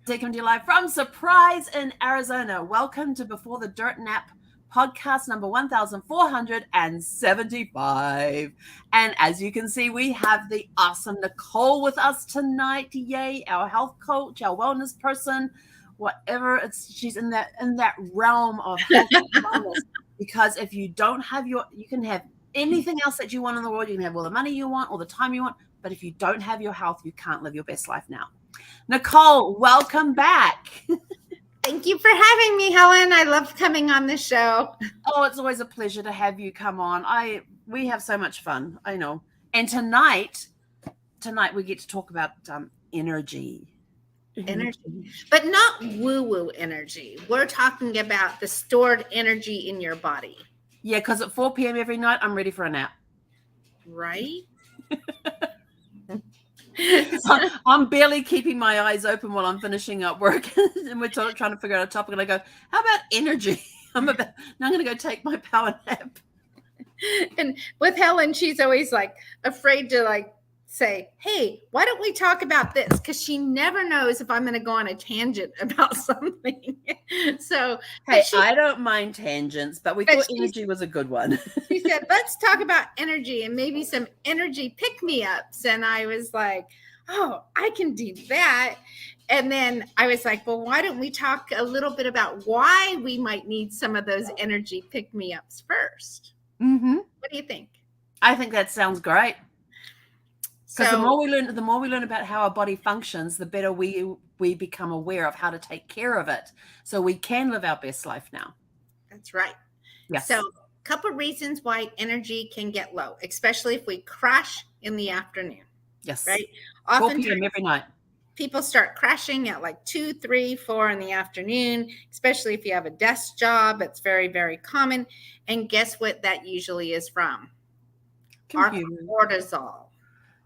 Coming to you live from Surprise in Arizona. Welcome to Before the Dirt Nap podcast number 1475. And as you can see, we have the awesome Nicole with us tonight. Yay, our health coach, our wellness person, whatever. She's in that realm of health and wellness. Because if you don't have you can have anything else that you want in the world. You can have all the money you want, all the time you want. But if you don't have your health, you can't live your best life now. Nicole, welcome back. Thank you for having me, Helen. I love coming on the show. Oh, it's always a pleasure to have you come on. We have so much fun, I know. And tonight we get to talk about energy. Energy, but not woo-woo energy. We're talking about the stored energy in your body. Yeah, because at 4 p.m. every night, I'm ready for a nap. Right? I'm barely keeping my eyes open while I'm finishing up work, and we're trying to figure out a topic. And I go, "How about energy?" Now I'm going to go take my power nap. And with Helen, she's always like afraid to say, "Hey, why don't we talk about this?" Because she never knows if I'm going to go on a tangent about something. So, hey, I don't mind tangents, but we thought energy was a good one. She said, "Let's talk about energy and maybe some energy pick-me-ups." And I was like, "Oh, I can do that." And then I was like, "Well, why don't we talk a little bit about why we might need some of those energy pick-me-ups first?" Mm-hmm. What do you think? I think that sounds great. Because the more we learn about how our body functions, the better we become aware of how to take care of it, so we can live our best life now. That's right. Yes. So, a couple of reasons why energy can get low, especially if we crash in the afternoon. Yes. Right. 4 p.m. every night. People start crashing at like 2, 3, 4 in the afternoon, especially if you have a desk job. It's very, very common. And guess what that usually is from? Computer. Our cortisol.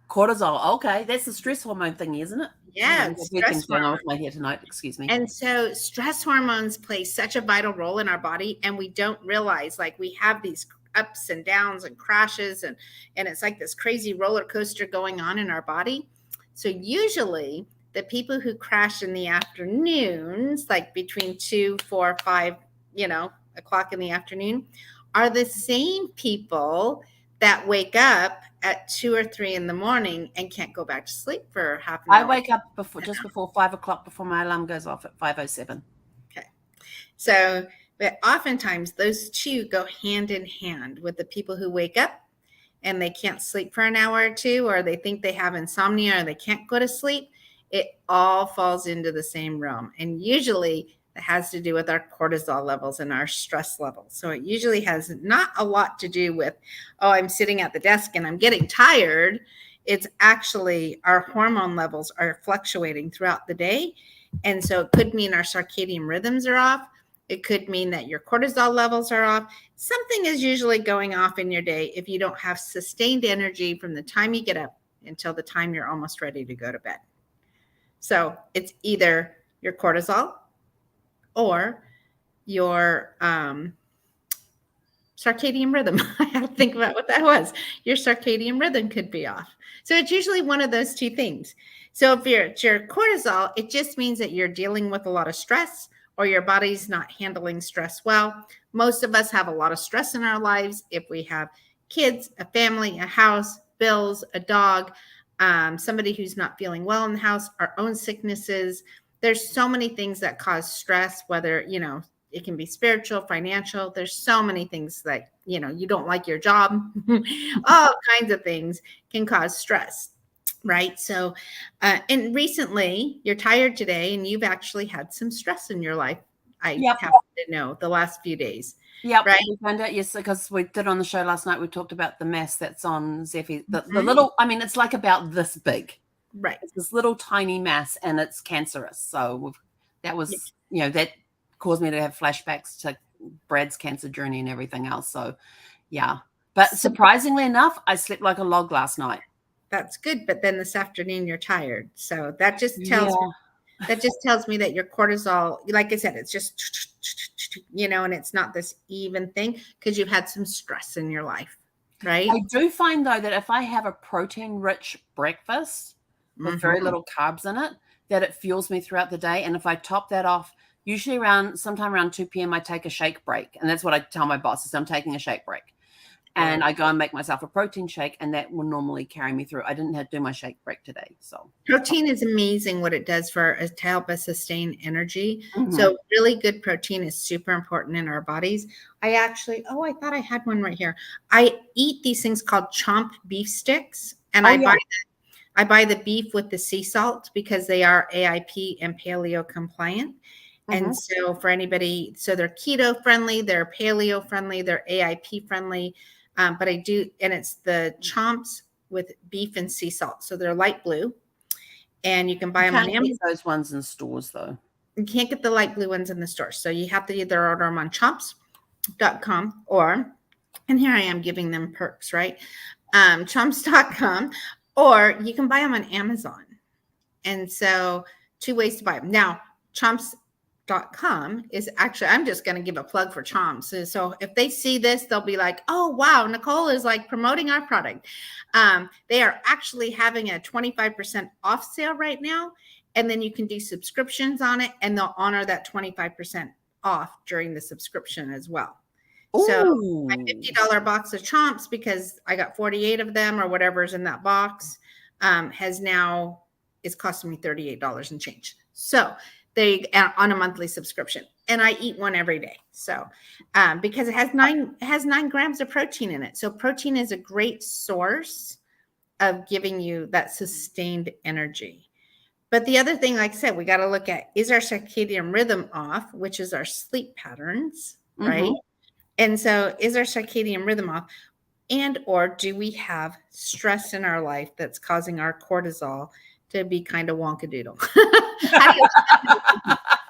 Cortisol. Okay. That's the stress hormone thing, isn't it? Yeah. Stress going on with my hair tonight. Excuse me. And so stress hormones play such a vital role in our body, and we don't realize we have these ups and downs and crashes, and it's like this crazy roller coaster going on in our body. So usually the people who crash in the afternoons, like between 2, 4, 5, o'clock in the afternoon, are the same people that wake up at 2 or 3 in the morning and can't go back to sleep for half an hour. I wake up just before 5 o'clock, before my alarm goes off at 5:07. Okay. So, but oftentimes those two go hand in hand with the people who wake up and they can't sleep for an hour or two, or they think they have insomnia, or they can't go to sleep. It all falls into the same realm. And usually it has to do with our cortisol levels and our stress levels. So it usually has not a lot to do with, oh, I'm sitting at the desk and I'm getting tired. It's actually our hormone levels are fluctuating throughout the day. And so it could mean our circadian rhythms are off. It could mean that your cortisol levels are off. Something is usually going off in your day if you don't have sustained energy from the time you get up until the time you're almost ready to go to bed. So it's either your cortisol or your circadian rhythm. I had to think about what that was. Your circadian rhythm could be off. So it's usually one of those two things. So if it's your cortisol, it just means that you're dealing with a lot of stress, or your body's not handling stress well. Most of us have a lot of stress in our lives. If we have kids, a family, a house, bills, a dog, somebody who's not feeling well in the house, our own sicknesses. There's so many things that cause stress, whether, it can be spiritual, financial. There's so many things that, you don't like your job. All kinds of things can cause stress, right? So, and recently you're tired today and you've actually had some stress in your life. I happen to know the last few days. Yep, right. We found out, yes, because we did on the show last night. We talked about the mass that's on Zephyr, the little. I mean, it's like about this big, right? It's this little tiny mass, and it's cancerous. So that was, that caused me to have flashbacks to Brad's cancer journey and everything else. So, yeah. But surprisingly enough, I slept like a log last night. That's good, but then this afternoon you're tired. So that just tells me. That just tells me that your cortisol, like I said, it's just, and it's not this even thing because you've had some stress in your life, right? I do find, though, that if I have a protein-rich breakfast with very little carbs in it, that it fuels me throughout the day. And if I top that off, usually sometime around 2 p.m., I take a shake break. And that's what I tell my bosses, I'm taking a shake break. And I go and make myself a protein shake, and that will normally carry me through. I didn't have to do my shake break today. So protein is amazing what it does for us to help us sustain energy. Mhm. So really good protein is super important in our bodies. I thought I had one right here. I eat these things called chomp beef sticks, and I buy the beef with the sea salt because they are AIP and paleo compliant. And so for anybody, so they're keto friendly, they're paleo friendly, they're AIP friendly. But I do, and it's the chomps with beef and sea salt. So they're light blue, and you can buy them on Amazon. Those ones in stores though. You can't get the light blue ones in the store. So you have to either order them on chomps.com and here I am giving them perks, right? Chomps.com, or you can buy them on Amazon. And so 2 ways to buy them. Now, chomps.com is actually, I'm just going to give a plug for Chomps. So if they see this, they'll be like, oh, wow, Nicole is like promoting our product. They are actually having a 25% off sale right now. And then you can do subscriptions on it, and they'll honor that 25% off during the subscription as well. Ooh. So my $50 box of Chomps, because I got 48 of them or whatever's in that box, is costing me $38 and change. So they on a monthly subscription, and I eat one every day. So because it has 9 grams of protein in it. So protein is a great source of giving you that sustained energy. But the other thing, like I said, we got to look at, is our circadian rhythm off, which is our sleep patterns, right? And so is our circadian rhythm off, and or do we have stress in our life that's causing our cortisol to be kind of wonkadoodle?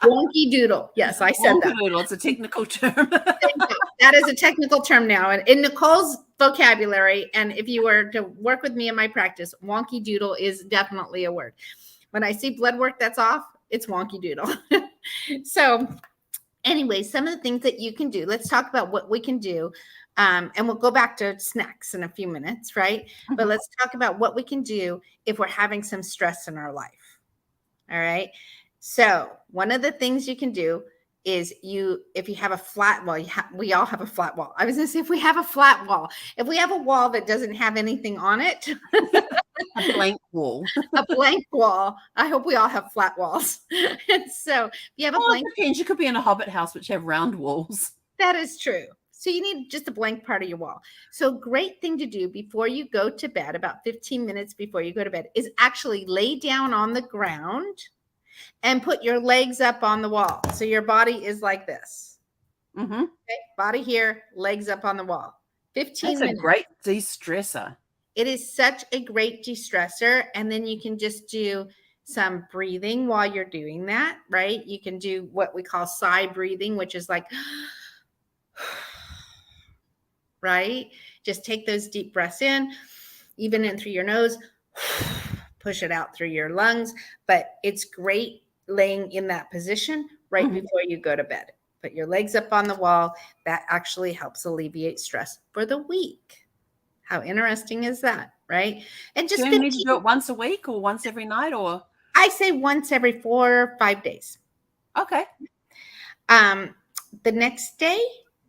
Wonky doodle. Yes, I said that. Wonkadoodle, it's a technical term. That is a technical term now. And in Nicole's vocabulary, and if you were to work with me in my practice, wonky doodle is definitely a word. When I see blood work that's off, it's wonky doodle. So anyway, some of the things that you can do, let's talk about what we can do. And we'll go back to snacks in a few minutes, right? But let's talk about what we can do if we're having some stress in our life. All right. So one of the things you can do is if you have a flat wall, we all have a flat wall. I was going to say, if we have a flat wall, if we have a wall that doesn't have anything on it, a blank wall. A blank wall. I hope we all have flat walls. And so if you have a blank, it depends. You could be in a hobbit house which have round walls. That is true. So you need just a blank part of your wall. So great thing to do before you go to bed, about 15 minutes before you go to bed, is actually lay down on the ground and put your legs up on the wall. So your body is like this. Okay? Body here, legs up on the wall. 15 minutes. That's a great de-stressor. It is such a great de-stressor. And then you can just do some breathing while you're doing that, right? You can do what we call sigh breathing, which is like, right? Just take those deep breaths in, even in through your nose, push it out through your lungs. But it's great laying in that position right before you go to bed. Put your legs up on the wall. That actually helps alleviate stress for the week. How interesting is that, right? And just do you need to do it once a week or once every night, or? I say once every 4 or 5 days. Okay. The next day,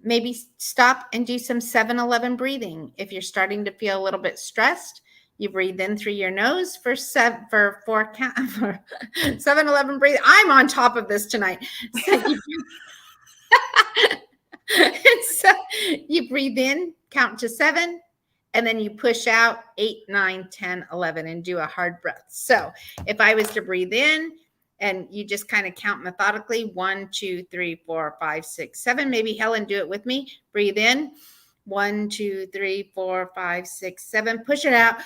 maybe stop and do some 7-11 breathing. If you're starting to feel a little bit stressed, you breathe in through your nose for 7-11 breathing. I'm on top of this tonight. So you breathe in, count to 7, and then you push out 8, 9, 10, 11, and do a hard breath. So if I was to breathe in, and you just kind of count methodically, 1, 2, 3, 4, 5, 6, 7. Maybe Helen, do it with me. Breathe in, 1, 2, 3, 4, 5, 6, 7. Push it out,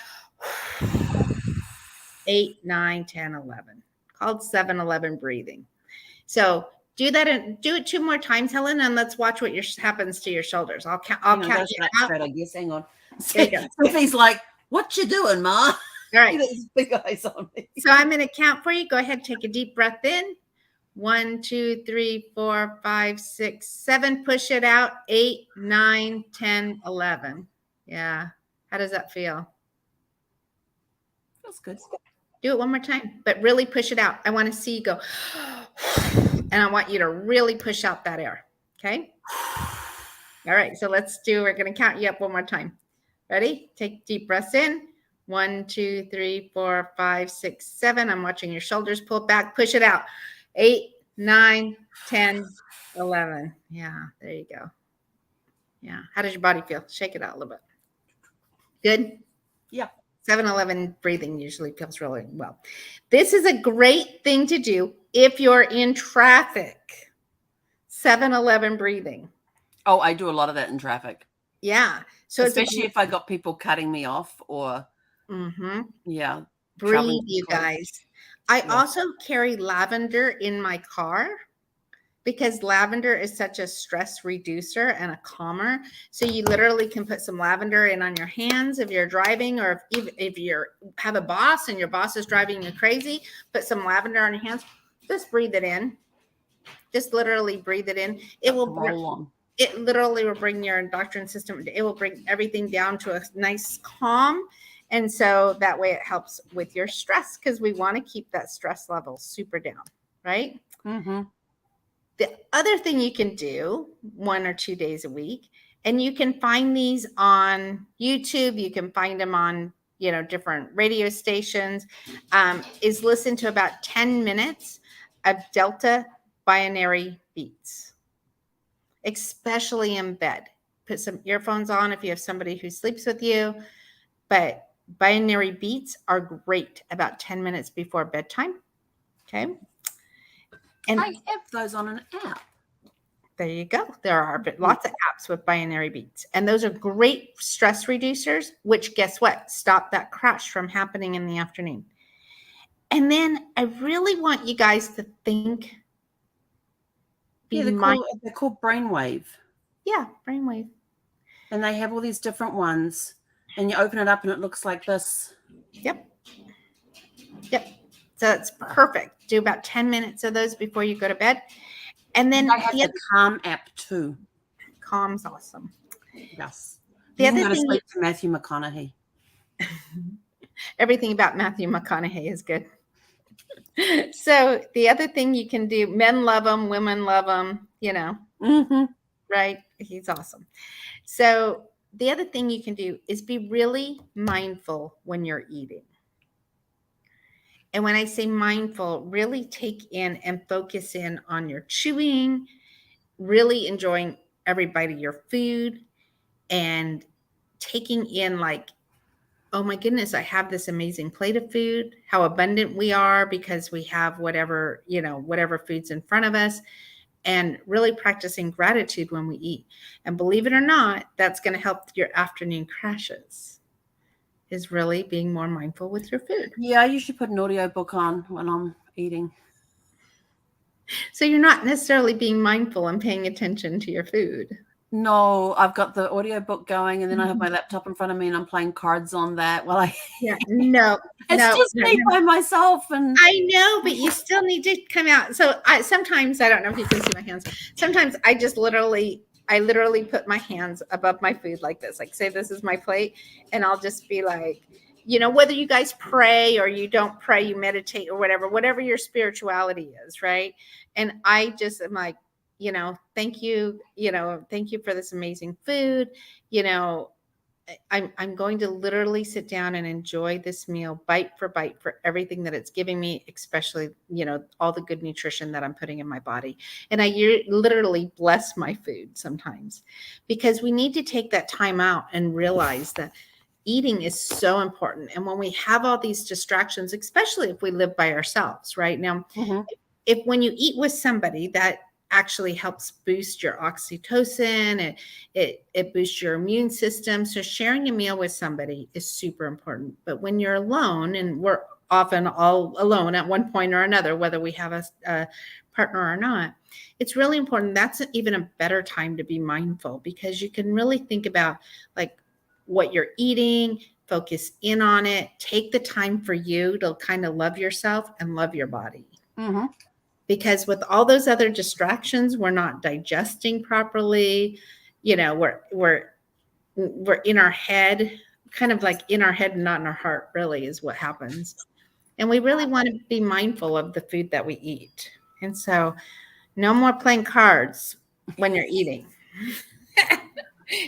8, 9, 10, 11. Called 7-11 breathing. So do that and do it 2 more times, Helen, and let's watch what happens to your shoulders. I'll count. I guess. Hang on. Sophie's like, "What you doing, Ma?" All right. Big eyes on me. So I'm going to count for you. Go ahead, take a deep breath in. 1, 2, 3, 4, 5, 6, 7. Push it out. 8, 9, 10, 11. Yeah. How does that feel? Feels good. Do it one more time, but really push it out. I want to see you go, and I want you to really push out that air. Okay. All right. So we're going to count you up one more time. Ready? Take deep breaths in. 1, 2, 3, 4, 5, 6, 7. I'm watching your shoulders pull back. Push it out. 8, 9, 10, 11. Yeah. There you go. Yeah. How does your body feel? Shake it out a little bit. Good. Yeah. 7-Eleven breathing usually feels really well. This is a great thing to do if you're in traffic. 7-Eleven breathing. Oh, I do a lot of that in traffic. Yeah. So especially if I got people cutting me off or yeah. Breathe, you guys. I also carry lavender in my car because lavender is such a stress reducer and a calmer. So you literally can put some lavender in on your hands if you're driving, or if you have a boss and your boss is driving you crazy, put some lavender on your hands. Just breathe it in. Just literally breathe it in. It will roll on. It literally will bring your endocrine system. It will bring everything down to a nice calm. And so that way it helps with your stress, because we want to keep that stress level super down, right? Mm-hmm. The other thing you can do 1 or 2 days a week, and you can find these on YouTube, you can find them on, different radio stations, is listen to about 10 minutes of delta binary beats, especially in bed. Put some earphones on if you have somebody who sleeps with you, but binary beats are great about 10 minutes before bedtime. Okay. And I have those on an app. There you go. There are lots of apps with binary beats, and those are great stress reducers, which, guess what? Stop that crash from happening in the afternoon. And then I really want you guys to think. They're called brainwave. Yeah, brainwave. And they have all these different ones, and you open it up and it looks like this. Yep. So it's perfect. Do about 10 minutes of those before you go to bed. And then I have the Calm app too. Calm's awesome. Yes. You can go to sleep to Matthew McConaughey. Everything about Matthew McConaughey is good. So the other thing you can do, men love him, women love him, right? He's awesome. So the other thing you can do is be really mindful when you're eating. And when I say mindful, really take in and focus in on your chewing, really enjoying every bite of your food, and taking in like, oh my goodness, I have this amazing plate of food, how abundant we are because we have whatever food's in front of us, and really practicing gratitude when we eat. And believe it or not, that's going to help your afternoon crashes, is really being more mindful with your food. Yeah, I usually put an audiobook on when I'm eating. So you're not necessarily being mindful and paying attention to your food. No, I've got the audiobook going, and then I have my laptop in front of me and I'm playing cards on that while I it's just me by myself. And I know, but you still need to come out. So sometimes, I don't know if you can see my hands. Sometimes I literally put my hands above my food like this, like say this is my plate, and I'll just be like, whether you guys pray or you don't pray, you meditate or whatever your spirituality is, right? And I just am like, thank you, thank you for this amazing food. I'm going to literally sit down and enjoy this meal bite for bite for everything that it's giving me, especially, all the good nutrition that I'm putting in my body. And I literally bless my food sometimes, because we need to take that time out and realize that eating is so important. And when we have all these distractions, especially if we live by ourselves, right now, when you eat with somebody, that actually helps boost your oxytocin, and it boosts your immune system. So sharing a meal with somebody is super important. But when you're alone, and we're often all alone at one point or another, whether we have a partner or not, it's really important. That's even a better time to be mindful, because you can really think about like what you're eating, focus in on it, take the time for you to kind of love yourself and love your body. Mm-hmm. Because with all those other distractions, we're not digesting properly. We're in our head, kind of like in our head and not in our heart, really, is what happens. And we really want to be mindful of the food that we eat. And so, no more playing cards when you're eating.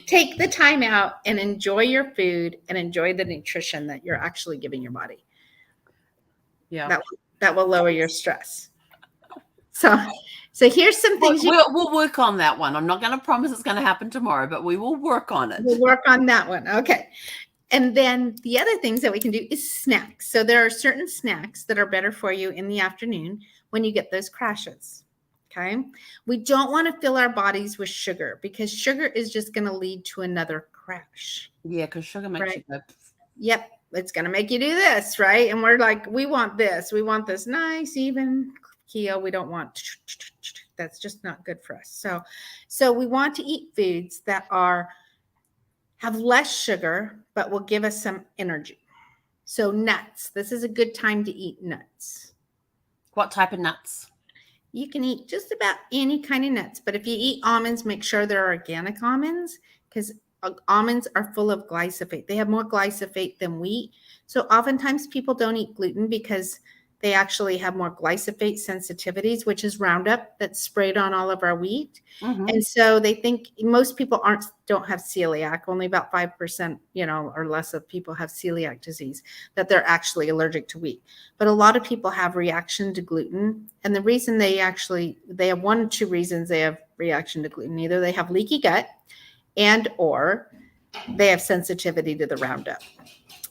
Take the time out and enjoy your food and enjoy the nutrition that you're actually giving your body. Yeah. That will lower your stress. So here's some things We'll work on that one. I'm not going to promise it's going to happen tomorrow, but we will work on it. we'll work on that one. Okay. And then the other things that we can do is snacks. So there are certain snacks that are better for you in the afternoon when you get those crashes. Okay. We don't want to fill our bodies with sugar because sugar is just going to lead to another crash. Yeah, because sugar makes you go. Yep. It's going to make you do this, right? And we're like, we want this. We want this nice, even keto. We don't want that's just not good for us. So we want to eat foods that have less sugar, but will give us some energy. So nuts. This is a good time to eat nuts. What type of nuts? You can eat just about any kind of nuts, but if you eat almonds, make sure they're organic almonds because almonds are full of glyphosate. They have more glyphosate than wheat. So oftentimes people don't eat gluten because they actually have more glyphosate sensitivities, which is Roundup that's sprayed on all of our wheat. Mm-hmm. And so they think most people don't have celiac. Only about 5%, or less of people have celiac disease, that they're actually allergic to wheat. But a lot of people have reaction to gluten. And the reason they have one or two reasons they have reaction to gluten. Either they have leaky gut or they have sensitivity to the Roundup.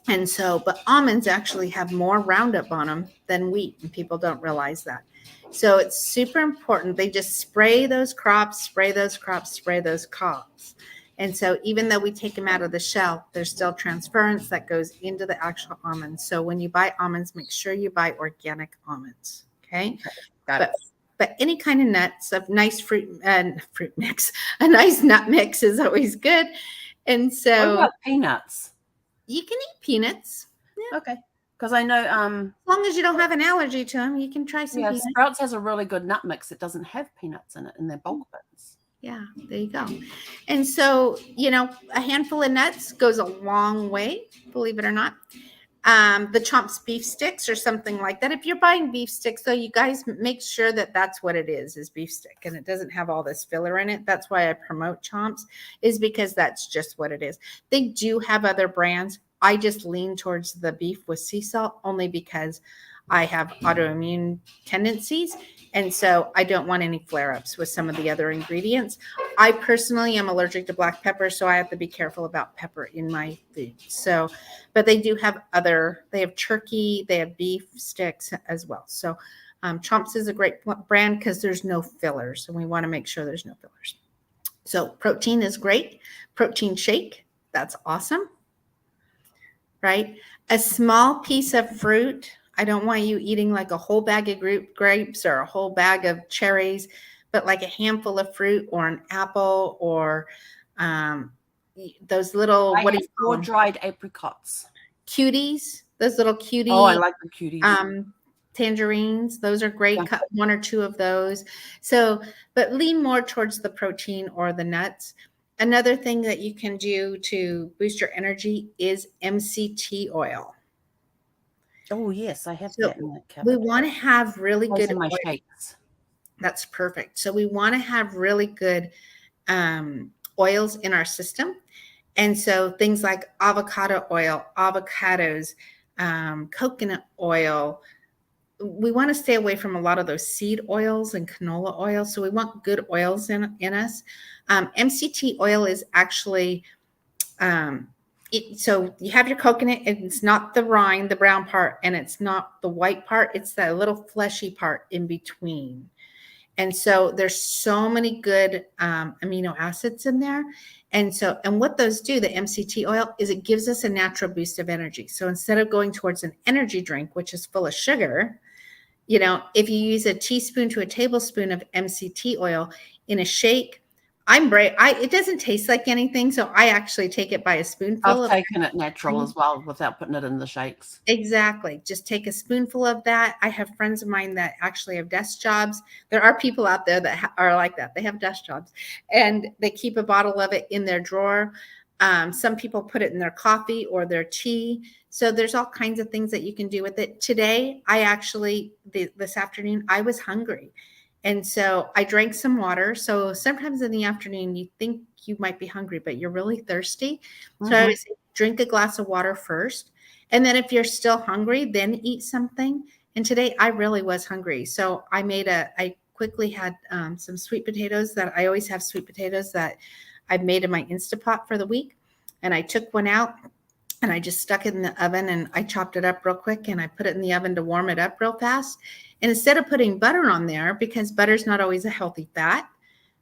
And so, but almonds actually have more Roundup on them than wheat, and people don't realize that. So it's super important. They just spray those crops. And so even though we take them out of the shell, there's still transference that goes into the actual almonds. So when you buy almonds, make sure you buy organic almonds. Okay. Got it. But any kind of nuts, a nice fruit mix, a nice nut mix is always good. And so what about peanuts? You can eat peanuts. Yeah. Okay. Because I know as long as you don't have an allergy to them, you can try some peanuts. Sprouts has a really good nut mix that doesn't have peanuts in it in their bulk bins. Yeah, there you go. And so, a handful of nuts goes a long way, believe it or not. The Chomps beef sticks or something like that. If you're buying beef sticks, though, you guys make sure that that's what it is beef stick, and it doesn't have all this filler in it. That's why I promote Chomps, is because that's just what it is. They do have other brands. I just lean towards the beef with sea salt only because I have autoimmune tendencies, and so I don't want any flare-ups with some of the other ingredients. I personally am allergic to black pepper, so I have to be careful about pepper in my food. So, but they do have they have turkey, they have beef sticks as well. So Chomps is a great brand because there's no fillers, and we want to make sure there's no fillers. So protein is great. Protein shake, that's awesome. Right? A small piece of fruit. I don't want you eating like a whole bag of grapes or a whole bag of cherries, but like a handful of fruit or an apple or those little, what do you call them? Dried apricots. Cuties, those little cuties. Oh, I like the cuties. Tangerines, those are great. Cut one or two of those. So, but lean more towards the protein or the nuts. Another thing that you can do to boost your energy is MCT oil. Oh, yes, I have that in that cabinet. We want to have really good in my shakes. That's perfect. So we want to have really good oils in our system. And so things like avocado oil, avocados, coconut oil. We want to stay away from a lot of those seed oils and canola oil. So we want good oils in us. MCT oil is actually, so you have your coconut, and it's not the rind, the brown part, and it's not the white part. It's that little fleshy part in between. And so there's so many good amino acids in there. And what those do, the MCT oil, is it gives us a natural boost of energy. So instead of going towards an energy drink, which is full of sugar, if you use a teaspoon to a tablespoon of MCT oil in a shake, it doesn't taste like anything, so I actually take it by a spoonful. I've taken it natural as well without putting it in the shakes. Exactly. Just take a spoonful of that. I have friends of mine that actually have desk jobs. There are people out there that are like that. They have desk jobs, and they keep a bottle of it in their drawer. Some people put it in their coffee or their tea. So there's all kinds of things that you can do with it. Today, this afternoon, I was hungry. And so I drank some water. So sometimes in the afternoon, you think you might be hungry, but you're really thirsty. So I Mm-hmm. would say drink a glass of water first. And then if you're still hungry, then eat something. And today I really was hungry. So I quickly had some sweet potatoes that I always have sweet potatoes that I've made in my Instapot for the week. And I took one out and I just stuck it in the oven and I chopped it up real quick and I put it in the oven to warm it up real fast. And instead of putting butter on there, because butter's not always a healthy fat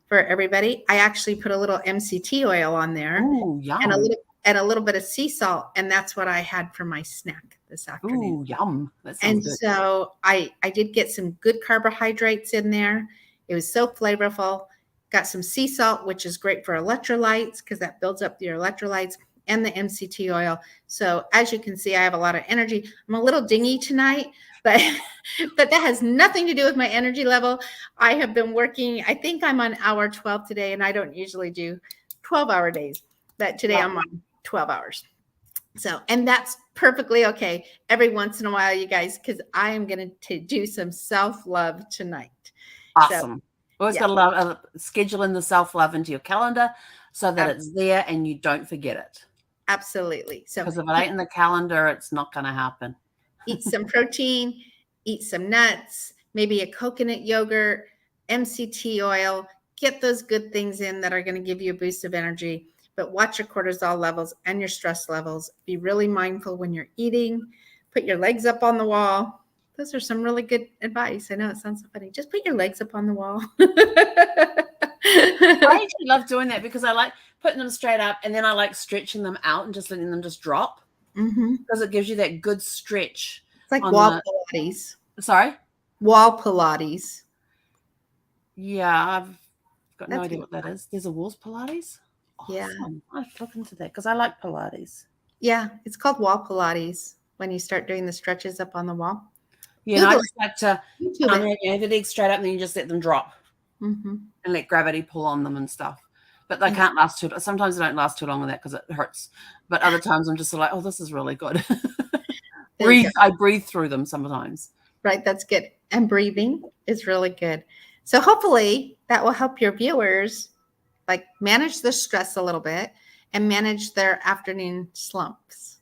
for everybody, I actually put a little MCT oil on there Ooh, and yum. a little bit of sea salt. And that's what I had for my snack this afternoon. Ooh, yum. That sounds And good. so I did get some good carbohydrates in there. It was so flavorful. Got some sea salt, which is great for electrolytes because that builds up your electrolytes, and the MCT oil. So as you can see, I have a lot of energy. I'm a little dingy tonight, but but that has nothing to do with my energy level. I have been working, I think I'm on hour 12 today, and I don't usually do 12-hour days. But today Yeah. I'm on 12 hours. So, and that's perfectly okay every once in a while, you guys, because I am going to do some self-love tonight. So, Awesome. Always yeah, got to love scheduling the self-love into your calendar so that ab- it's there and you don't forget it. absolutely. So, Because if it ain't in the calendar, it's not going to happen. eat some protein, eat some nuts, maybe a coconut yogurt, MCT oil, get those good things in that are going to give you a boost of energy. But watch your cortisol levels and your stress levels. Be really mindful when you're eating. Put your legs up on the wall. Those are some really good advice. I know it sounds so funny. Just put your legs up on the wall. I actually love doing that because I like putting them straight up and then I like stretching them out and just letting them just drop Mm-hmm. because it gives you that good stretch It's like on wall the. Pilates. Sorry? Wall Pilates. Yeah, I've got no That's idea good. what that is. There's a walls Pilates? Yeah. Awesome. I have to look into that because I like Pilates. Yeah. It's called wall Pilates when you start doing the stretches up on the wall. Yeah, and I Google just like to it. YouTube it. have the legs straight up and then you just let them drop Mm-hmm. and let gravity pull on them and stuff. But they can't last too. Sometimes they don't last too long on that because it hurts. But other times I'm just like, oh, this is really good. There you go. I breathe through them sometimes. Right. That's good. And breathing is really good. So hopefully that will help your viewers like manage the stress a little bit and manage their afternoon slumps.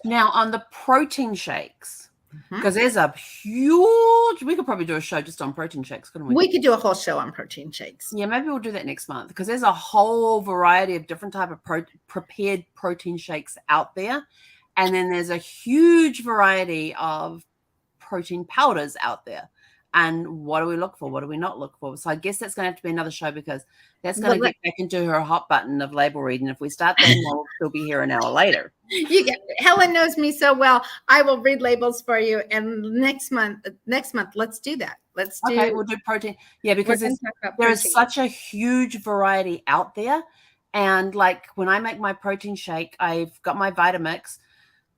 Now on the protein shakes, Mm-hmm. because there's a huge. We could probably do a show just on protein shakes, couldn't we? We could do a whole show on protein shakes. Yeah, maybe we'll do that next month because there's a whole variety of different type of prepared protein shakes out there. And then there's a huge variety of protein powders out there. And what do we look for? What do we not look for? So I guess that's going to have to be another show because that's going to get back into her hot button of label reading. If we start that, we'll still be here an hour later. Helen knows me so well. I will read labels for you. And next month, let's do that. We'll do protein. Yeah, because there is such a huge variety out there. And like when I make my protein shake, I've got my Vitamix.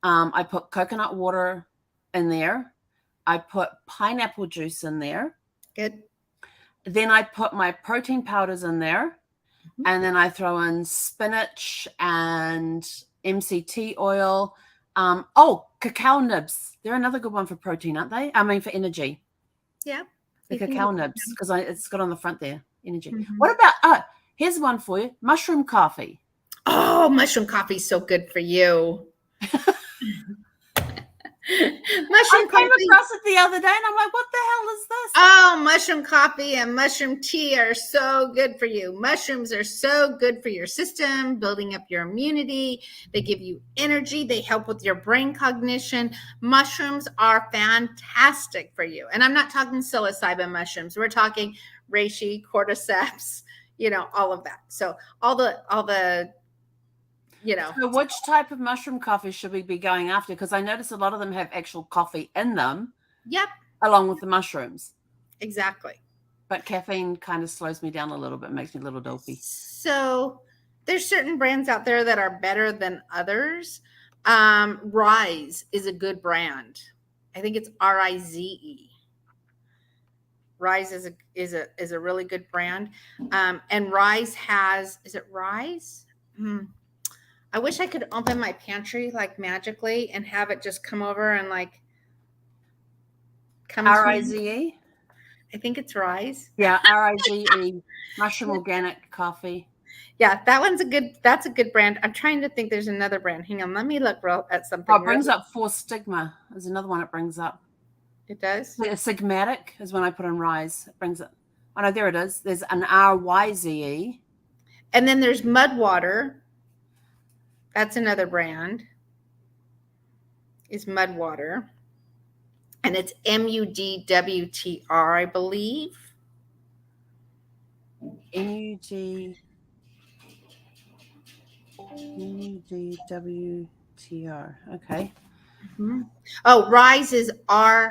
I put coconut water in there. I put pineapple juice in there. Good. Then I put my protein powders in there. Mm-hmm. And then I throw in spinach and MCT oil. Cacao nibs. They're another good one for protein, aren't they? I mean, for energy. Yeah. The cacao nibs, because it's got on the front there, energy. Mm-hmm. What about, here's one for you, mushroom coffee. Oh, mushroom coffee is so good for you. I came across it the other day and I'm like, what the hell is this? Oh, mushroom coffee and mushroom tea are so good for you. Mushrooms are so good for your system, building up your immunity. They give you energy. They help with your brain cognition. Mushrooms are fantastic for you. And I'm not talking psilocybin mushrooms. We're talking reishi, cordyceps, all of that. So all the So which type of mushroom coffee should we be going after? Because I notice a lot of them have actual coffee in them. Yep. Along with the mushrooms. Exactly. But caffeine kind of slows me down a little bit, makes me a little dopey. So there's certain brands out there that are better than others. Rise is a good brand. I think it's RIZE. Rise is a really good brand. And Rise has, is it Rise? I wish I could open my pantry like magically and have it just come over and like come to me. RIZE? I think it's Rise. Yeah, RIZE. Mushroom organic coffee. Yeah, that's a good brand. I'm trying to think there's another brand. Hang on, let me look at something. Oh, it brings up Four Stigma. There's another one it brings up. It does? Sigmatic is when I put in Rise. It brings it. Oh, no, there it is. There's an RYZE. And then there's Mudwater. That's another brand. Is Mudwater. And it's MUDWTR, I believe. MUDWTR. Okay. Mm-hmm. Oh, Rise is RYZE.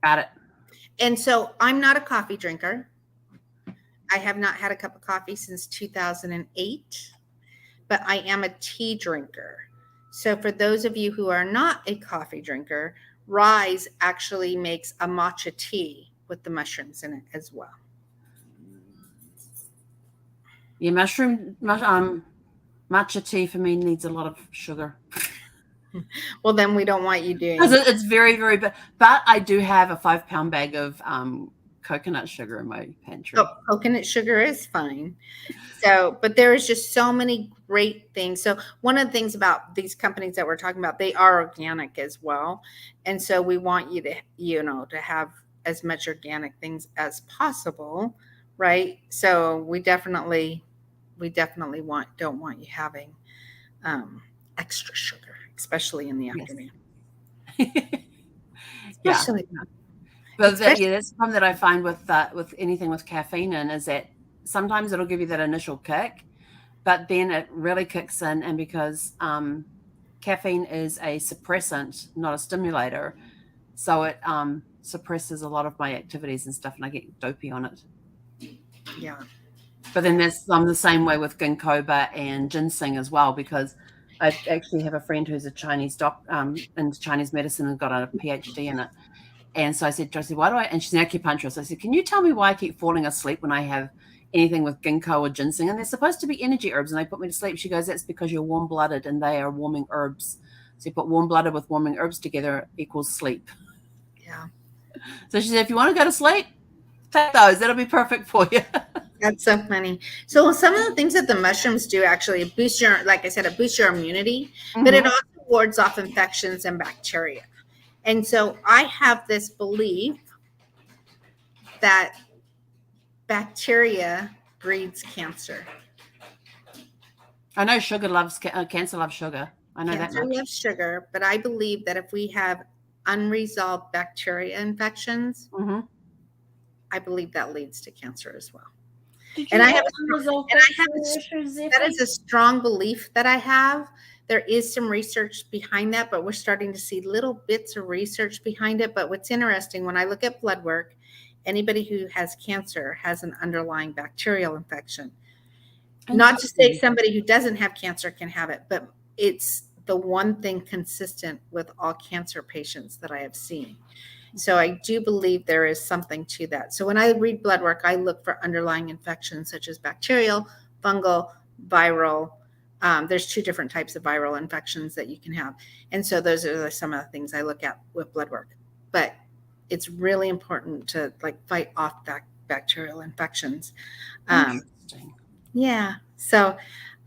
Got it. And so I'm not a coffee drinker. I have not had a cup of coffee since 2008, but I am a tea drinker. So for those of you who are not a coffee drinker, Rise actually makes a matcha tea with the mushrooms in it as well. Yeah, matcha tea for me needs a lot of sugar. Well, then we don't want you doing. Because it's very, very bad. But I do have a 5-pound bag of coconut sugar in my pantry. Oh, coconut sugar is fine. So, but there is just so many great things. So one of the things about these companies that we're talking about, they are organic as well. And so we want you to, to have as much organic things as possible, right? So we definitely don't want you having extra sugar, especially in the afternoon. Especially. Yeah. But that's the problem that I find with anything with caffeine in is that sometimes it'll give you that initial kick, but then it really kicks in. And because caffeine is a suppressant, not a stimulator, so it suppresses a lot of my activities and stuff, and I get dopey on it. Yeah. But then I'm the same way with ginkgo and ginseng as well, because I actually have a friend who's a Chinese in Chinese medicine and got a PhD in it. And so I said, Josie, why do I? And she's an acupuncturist. I said, can you tell me why I keep falling asleep when I have anything with ginkgo or ginseng? And they're supposed to be energy herbs, and they put me to sleep. She goes, that's because you're warm-blooded, and they are warming herbs. So you put warm-blooded with warming herbs together equals sleep. Yeah. So she said, if you want to go to sleep, take those. That'll be perfect for you. That's so funny. So some of the things that the mushrooms do actually boost your, like I said, it boosts your immunity, but it also wards off infections and bacteria. And so I have this belief that bacteria breeds cancer. I know sugar loves cancer loves sugar. I know cancer that much. loves sugar, but I believe that if we have unresolved bacteria infections, I believe that leads to cancer as well. And I have that is a strong belief that I have. There is some research behind that, but we're starting to see little bits of research behind it. But what's interesting, when I look at blood work, anybody who has cancer has an underlying bacterial infection. Not to say somebody who doesn't have cancer can have it, but it's the one thing consistent with all cancer patients that I have seen. So I do believe there is something to that. So when I read blood work, I look for underlying infections such as bacterial, fungal, viral. There's 2 different types of viral infections that you can have. And so those are some of the things I look at with blood work. But it's really important to fight off bacterial infections. Yeah. So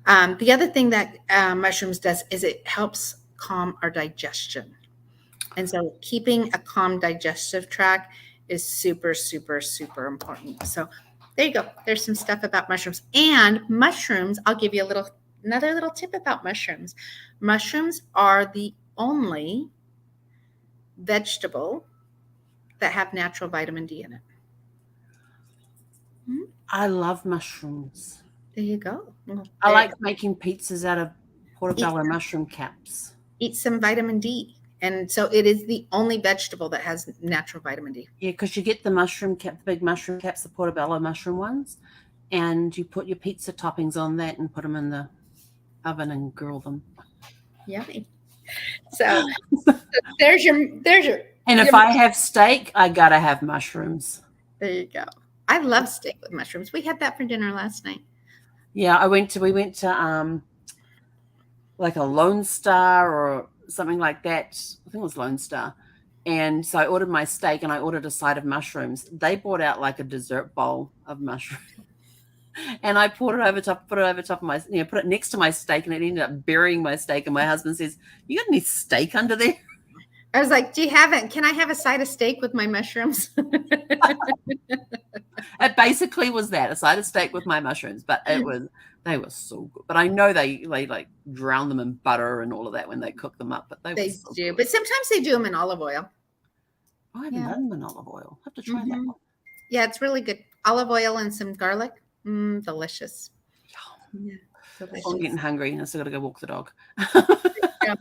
the other thing that mushrooms does is it helps calm our digestion. And so keeping a calm digestive tract is super, super, super important. So there you go. There's some stuff about mushrooms. And mushrooms, I'll give you another little tip about mushrooms. Mushrooms are the only vegetable that have natural vitamin D in it. I love mushrooms. There you go. Well, I like making pizzas out of portobello mushroom caps. Eat some vitamin D. And so it is the only vegetable that has natural vitamin D. Yeah, because you get the mushroom cap, the big mushroom caps, the portobello mushroom ones, and you put your pizza toppings on that and put them in the oven and grill them. Yummy. So there's your. And if I have steak, I gotta have mushrooms. There you go. I love steak with mushrooms. We had that for dinner last night. Yeah, we went to like a Lone Star or something like that. I think it was Lone Star. And so I ordered my steak and I ordered a side of mushrooms. They brought out like a dessert bowl of mushrooms. And I put it over top of my, put it next to my steak, and it ended up burying my steak. And my husband says, "You got any steak under there?" I was like, do you have it? Can I have a side of steak with my mushrooms? It basically was that, a side of steak with my mushrooms, but they were so good. But I know they like drown them in butter and all of that when they cook them up. But they They were so do, good. but sometimes they do them in olive oil. I haven't done them in olive oil. I have to try that one. Yeah, it's really good. Olive oil and some garlic. Delicious. Yeah, delicious. I'm getting hungry. I still got to go walk the dog. Yeah.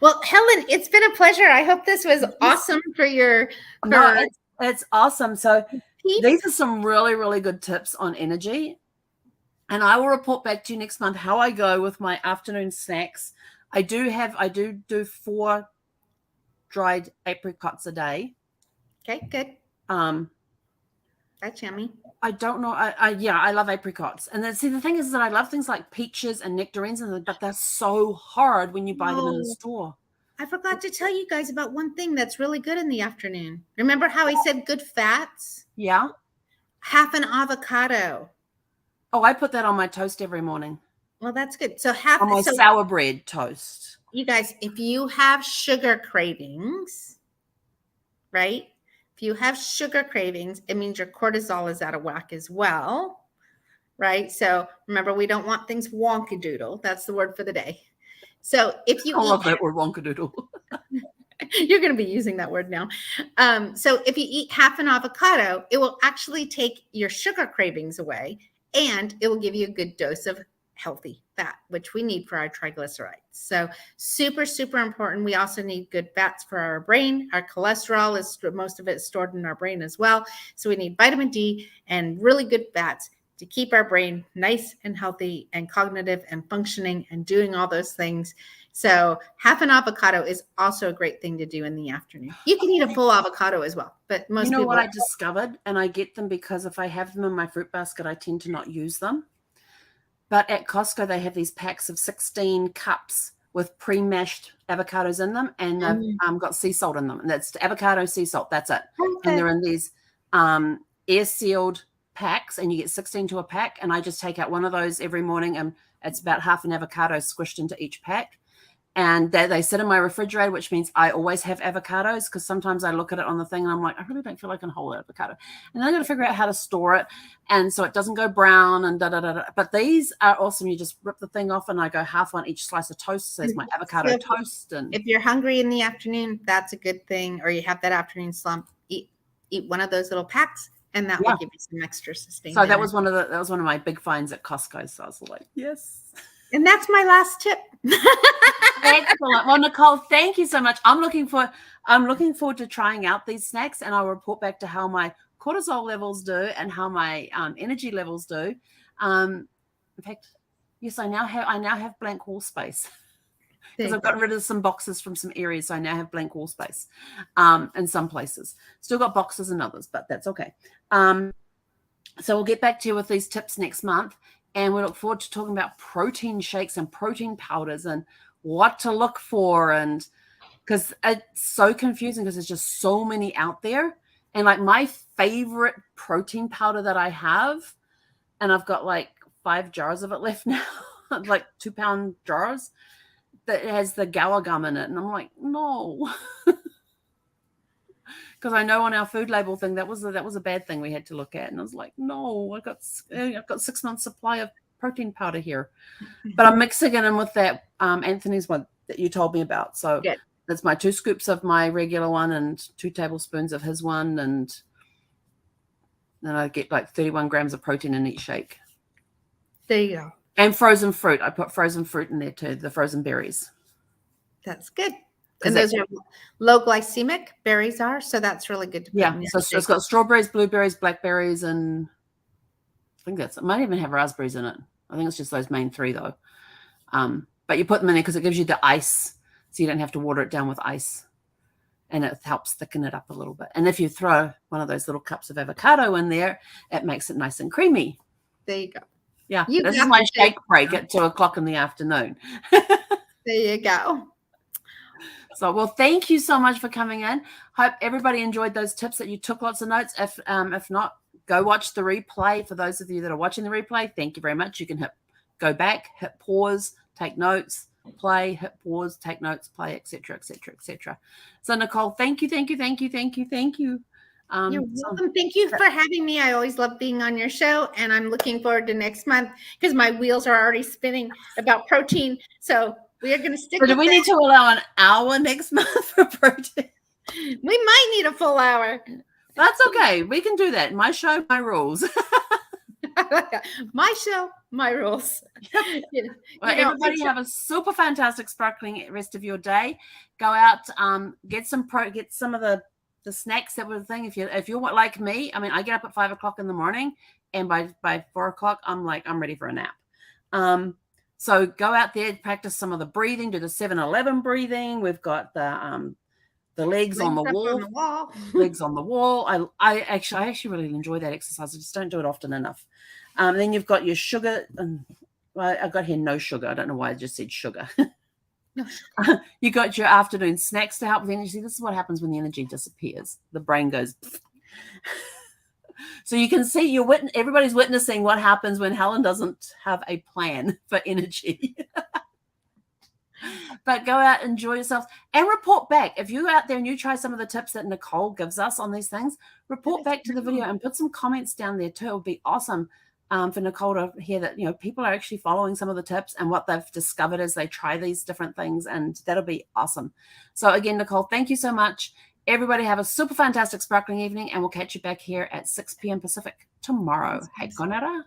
Well, Helen, it's been a pleasure. I hope this was awesome for your. No, it's awesome. So peeps. these are some really, really good tips on energy. And I will report back to you next month how I go with my afternoon snacks. I do 4 dried apricots a day. Okay, good. That's yummy. I don't know. I love apricots. And then see, the thing is that I love things like peaches and nectarines, but they're so hard when you buy them in the store. I forgot to tell you guys about one thing that's really good in the afternoon. Remember how I said good fats? Yeah. Half an avocado. Oh, I put that on my toast every morning. Well, that's good. So on my sour bread toast. You guys, if you have sugar cravings, right? If you have sugar cravings, it means your cortisol is out of whack as well, right? So remember, we don't want things wonkadoodle. That's the word for the day. So if you love that word, wonkadoodle. You're going to be using that word now. So if you eat half an avocado, it will actually take your sugar cravings away, and it will give you a good dose of healthy fat, which we need for our triglycerides. So super, super important. We also need good fats for our brain. Our cholesterol is most of it stored in our brain as well. So we need vitamin D and really good fats to keep our brain nice and healthy and cognitive and functioning and doing all those things. So half an avocado is also a great thing to do in the afternoon. You can eat a full avocado as well, but most people. What I discovered, and I get them because if I have them in my fruit basket, I tend to not use them. But at Costco, they have these packs of 16 cups with pre-mashed avocados in them, and they've got sea salt in them. And that's avocado, sea salt. That's it. Okay. And they're in these air-sealed packs, and you get 16 to a pack. And I just take out one of those every morning, and it's about half an avocado squished into each pack. And they sit in my refrigerator, which means I always have avocados, because sometimes I look at it on the thing and I'm like, I really don't feel like a whole avocado. And then I got to figure out how to store it. And so it doesn't go brown and da-da-da-da. But these are awesome. You just rip the thing off and I go half on each slice of toast. So there's my avocado toast. And if you're hungry in the afternoon, that's a good thing. Or you have that afternoon slump, eat one of those little packs. And that will give you some extra sustain. So that was one of my big finds at Costco. So I was like, yes. And that's my last tip. Excellent. Well, Nicole, thank you so much. I'm looking forward to trying out these snacks, and I'll report back to how my cortisol levels do and how my energy levels do. In fact, yes, I now have blank wall space because I've gotten rid of some boxes from some areas. So I now have blank wall space in some places. Still got boxes in others, but that's okay. So we'll get back to you with these tips next month. And we look forward to talking about protein shakes and protein powders and what to look for. And because it's so confusing because there's just so many out there. And like my favorite protein powder that I have, and I've got like 5 jars of it left now, like 2-pound jars, that has the gower gum in it. And I'm like, no. Because I know on our food label thing that was a bad thing we had to look at, and I was like, no, I've got 6 months supply of protein powder here, but I'm mixing it in with that Anthony's one that you told me about. So that's my 2 scoops of my regular one and 2 tablespoons of his one, and then I get like 31 grams of protein in each shake. There you go. And frozen fruit. I put frozen fruit in there too, the frozen berries. That's good. And those are low glycemic, berries are, so that's really good to put in. So it's got strawberries, blueberries, blackberries, and I think it might even have raspberries in it. I think it's just those main 3 though. But you put them in there because it gives you the ice, so you don't have to water it down with ice, and it helps thicken it up a little bit. And if you throw one of those little cups of avocado in there, it makes it nice and creamy. There you go. Yeah, You this is got my the shake shake. break at 2:00 in the afternoon. There you go. So, well, thank you so much for coming in. Hope everybody enjoyed those tips, that you took lots of notes. If not, go watch the replay. For those of you that are watching the replay, thank you very much. You can go back, hit pause, take notes, play, hit pause, take notes, play, etc., etc., etc. So, Nicole, thank you. You're welcome. Thank you for having me. I always love being on your show, and I'm looking forward to next month because my wheels are already spinning about protein. So we are going to stick So with do we need to allow an hour next month for protein? We might need a full hour. That's okay. We can do that. My show, my rules. My show, my rules. Well, everybody have a super fantastic, sparkling rest of your day. Go out, get some of the snacks that were the thing. If you're like me, I mean, I get up at 5:00 in the morning, and by 4:00, I'm ready for a nap. So go out there, practice some of the breathing, do the 7-11 breathing. We've got the legs on the wall. Legs on the wall. I actually really enjoy that exercise. I just don't do it often enough. Then you've got your sugar. Well, I got here no sugar. I don't know why I just said sugar. No sugar. You got your afternoon snacks to help with energy. This is what happens when the energy disappears. The brain goes. So you can see everybody's witnessing what happens when Helen doesn't have a plan for energy. But go out, enjoy yourselves, and report back. If you're out there and you try some of the tips that Nicole gives us on these things, report back to the video and put some comments down there too. It would be awesome for Nicole to hear that, people are actually following some of the tips and what they've discovered as they try these different things, and that'll be awesome. So again, Nicole, thank you so much. Everybody have a super fantastic sparkling evening, and we'll catch you back here at 6 p.m. Pacific tomorrow. Hey, Konara.